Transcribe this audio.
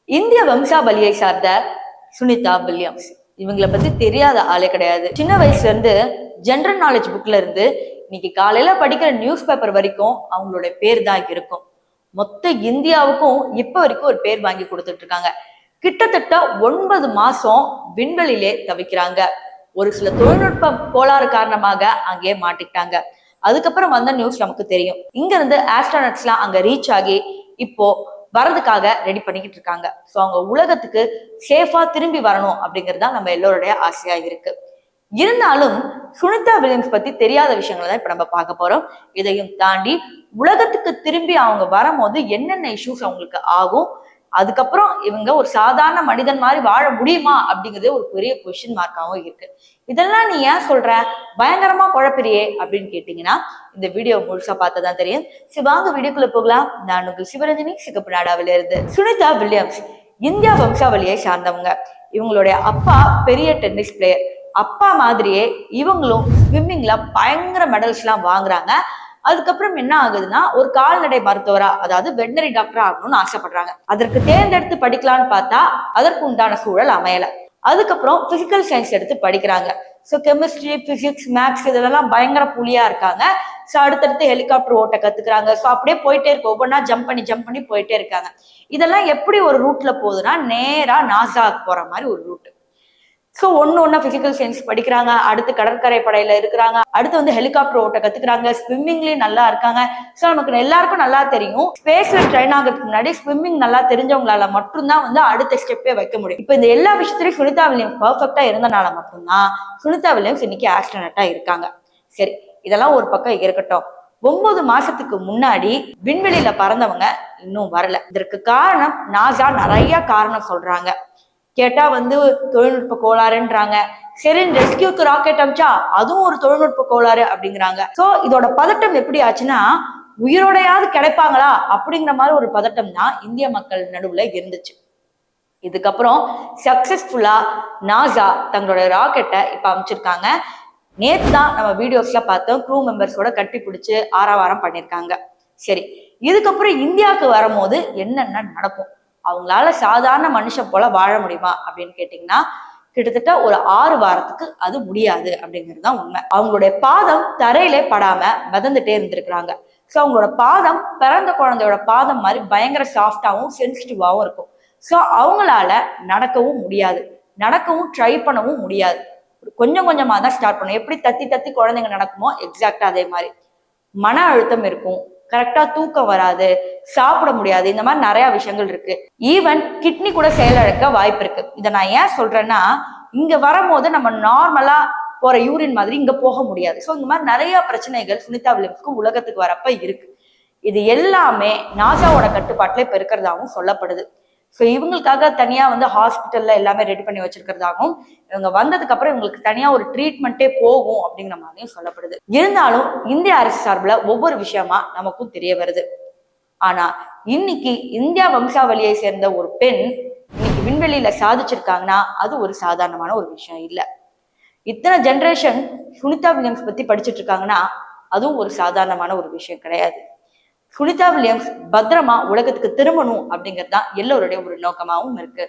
இந்திய வம்சாவளியை சார்ந்த சுனிதா வில்லியம்ஸ். இவங்களை பத்தி தெரியாத ஆளே கிடையாது. சின்ன வயசுல இருந்து ஜெனரல் நாலேஜ் புக்ல இருந்து இன்னைக்கு காலையில படிக்கிற நியூஸ் பேப்பர் வரைக்கும் அவங்களுடைய பேர் தான் இருக்கும். மொத்த இந்தியாவுக்கும் இப்ப வரைக்கும் ஒரு பேர் வாங்கி கொடுத்துட்டு இருக்காங்க. கிட்டத்தட்ட 9 மாசம் விண்வெளியிலே தவிக்கிறாங்க. ஒரு சில தொழில்நுட்ப கோளாறு காரணமாக அங்கேயே மாட்டிக்கிட்டாங்க. அதுக்கப்புறம் வந்த நியூஸ் நமக்கு தெரியும். இங்க இருந்து ஆஸ்ட்ரோனட்ஸ் எல்லாம் அங்க ரீச் ஆகி இப்போ வரதுக்காக ரெடி பண்ணிக்கிட்டு இருக்காங்க. ஸோ அவங்க உலகத்துக்கு சேஃபா திரும்பி வரணும் அப்படிங்கிறது தான் நம்ம எல்லோருடைய ஆசையா இருக்கு. இருந்தாலும் சுனிதா வில்லியம்ஸ் பத்தி தெரியாத விஷயங்களை தான் இப்ப நம்ம பார்க்க போறோம். இதையும் தாண்டி உலகத்துக்கு திரும்பி அவங்க வரும்போது என்னென்ன இஷ்யூஸ் அவங்களுக்கு ஆகும், அதுக்கப்புறம் இவங்க ஒரு சாதாரண மனிதன் மாதிரி வாழ முடியுமா அப்படிங்கிறது ஒரு பெரிய கொஸ்டின் மார்க்காகவும் இருக்கு. இதெல்லாம் நீ ஏன் சொல்ற, பயங்கரமா குழப்பிறியே அப்படின்னு கேட்டீங்கன்னா இந்த வீடியோ முழுசா பார்த்ததான் தெரியும். சரி வாங்க வீடியோக்குள்ள போகலாம். நான் உங்கள் சிவரஞ்சனி, சிகப்பு நாடாவில இருந்து. சுனிதா வில்லியம்ஸ் இந்தியா வம்சாவளியை சார்ந்தவங்க. இவங்களுடைய அப்பா பெரிய டென்னிஸ் பிளேயர். அப்பா மாதிரியே இவங்களும் ஸ்விம்மிங்ல பயங்கர மெடல்ஸ் எல்லாம் வாங்குறாங்க. அதுக்கப்புறம் என்ன ஆகுதுன்னா ஒரு கால்நடை மருத்துவரா, அதாவது வெட்டனரி டாக்டரா ஆகணும்னு ஆசைப்படுறாங்க. அதற்கு தேர்ந்தெடுத்து படிக்கலாம்னு பார்த்தா அதற்கு உண்டான சூழல் அமையல. அதுக்கப்புறம் பிசிக்கல் சயின்ஸ் எடுத்து படிக்கிறாங்க. ஸோ கெமிஸ்ட்ரி, பிசிக்ஸ், மேக்ஸ் இதெல்லாம் பயங்கர புலியா இருக்காங்க. ஸோ அடுத்தடுத்து ஹெலிகாப்டர் ஓட்ட கத்துக்கிறாங்க. ஸோ அப்படியே போயிட்டே இருக்கு, ஒவ்வொன்றா ஜம்ப் பண்ணி போயிட்டே இருக்காங்க. இதெல்லாம் எப்படி ஒரு ரூட்ல போகுதுன்னா நேரா நாசா போற மாதிரி ஒரு ரூட். ஸோ ஒன்னு பிசிக்கல் சயின்ஸ் படிக்கிறாங்க, அடுத்து கடற்கரை படையில இருக்கிறாங்க, அடுத்து வந்து ஹெலிகாப்டர் ஓட்ட கத்துக்கிறாங்க, ஸ்விம்மிங்லயும் நல்லா இருக்காங்க. ஸோ நமக்கு எல்லாருக்கும் நல்லா தெரியும், ஸ்பேஸ்ல ட்ரெயின் ஆகிறதுக்கு முன்னாடி ஸ்விம்மிங் நல்லா தெரிஞ்சவங்களால மட்டும்தான் வந்து அடுத்த ஸ்டெப்பே வைக்க முடியும். இப்போ இந்த எல்லா விஷயத்திலையும் சுனிதா வில்லியம்ஸ் பர்ஃபெக்டா இருந்தனால மட்டும்தான் சுனிதா வில்லியம்ஸ் இன்னைக்கு ஆஸ்ட்ரோனட்டா இருக்காங்க. சரி, இதெல்லாம் ஒரு பக்கம் இருக்கட்டும். 9 மாசத்துக்கு முன்னாடி விண்வெளியில பறந்தவங்க இன்னும் வரல. இதற்கு காரணம் நாசா நிறைய காரணம் சொல்றாங்க. கேட்டா வந்து தொழில்நுட்ப கோளாறுன்றாங்க. சரி, ரெஸ்கியூக்கு ராக்கெட் அமிச்சா அதுவும் ஒரு தொழில்நுட்ப கோளாறு அப்படிங்கிறாங்க. சோ இதோட பதட்டம் எப்படி ஆச்சுன்னா, உயிரோடையாவது கிடைப்பாங்களா அப்படிங்கிற மாதிரி ஒரு பதட்டம் தான் இந்திய மக்கள் நடுவுல இருந்துச்சு. இதுக்கப்புறம் சக்சஸ்ஃபுல்லா நாசா தங்களோட ராக்கெட்டை இப்ப அமைச்சிருக்காங்க. நேத்து தான் நம்ம வீடியோஸ்ல பார்த்தோம், க்ரூ மெம்பர்ஸோட கட்டி பிடிச்சு ஆரவாரம் பண்ணிருக்காங்க. சரி, இதுக்கப்புறம் இந்தியாவுக்கு வரும்போது என்னென்ன நடக்கும், அவங்களால சாதாரண மனுஷன் போல வாழ முடியுமா அப்படின்னு கேட்டீங்கன்னா கிட்டத்தட்ட ஒரு 6 வாரத்துக்கு அது முடியாது அப்படிங்கிறது தான் உண்மை. அவங்களுடைய பாதம் தரையிலே படாம மிதந்துட்டே இருந்திருக்கிறாங்க. ஸோ அவங்களோட பாதம் பிறந்த குழந்தையோட பாதம் மாதிரி பயங்கர சாஃப்டாவும் சென்சிட்டிவாவும் இருக்கும். ஸோ அவங்களால நடக்கவும் முடியாது, நடக்கவும் ட்ரை பண்ணவும் முடியாது. கொஞ்சம் கொஞ்சமா தான் ஸ்டார்ட் பண்ணும். எப்படி தத்தி தத்தி குழந்தைங்க நடக்குமோ எக்ஸாக்டா அதே மாதிரி. மன அழுத்தம் இருக்கும், கரெக்டா தூக்கம் வராது, சாப்பிட முடியாது, இந்த மாதிரி நிறைய விஷயங்கள் இருக்கு. ஈவன் கிட்னி கூட செயலிழக்க வாய்ப்பு இருக்கு. இதை நான் ஏன் சொல்றேன்னா, இங்க வரும்போது நம்ம நார்மலா போற யூரின் மாதிரி இங்க போக முடியாது. ஸோ இந்த மாதிரி நிறைய பிரச்சனைகள் சுனிதா வில்லியம்ஸ்க்கு உலகத்துக்கு வரப்ப இருக்கு. இது எல்லாமே நாசாவோட கட்டுப்பாட்டுல இப்ப இருக்கிறதாகவும் சொல்லப்படுது. ஸோ இவங்களுக்காக தனியா வந்து ஹாஸ்பிட்டல்ல எல்லாமே ரெடி பண்ணி வச்சிருக்கிறதாகவும், இவங்க வந்ததுக்கு அப்புறம் இவங்களுக்கு தனியா ஒரு ட்ரீட்மெண்ட்டே போகும் அப்படிங்கிற மாதிரியும் சொல்லப்படுது. இருந்தாலும் இந்திய அரசு சார்பில் ஒவ்வொரு விஷயமா நமக்கும் தெரிய வருது. ஆனா இன்னைக்கு இந்தியா வம்சாவளியை சேர்ந்த ஒரு பெண் இன்னைக்கு விண்வெளியில சாதிச்சிருக்காங்கன்னா அது ஒரு சாதாரணமான ஒரு விஷயம் இல்ல. இத்தனை ஜெனரேஷன் சுனிதா வில்லியம்ஸ் பத்தி படிச்சுட்டு இருக்காங்கன்னா அதுவும் ஒரு சாதாரணமான ஒரு விஷயம் கிடையாது. சுனிதா வில்லியம்ஸ் பத்திரமா உலகத்துக்கு திரும்பணும் அப்படிங்கிறது தான் எல்லோருடைய ஒரு நோக்கமாகவும் இருக்கு.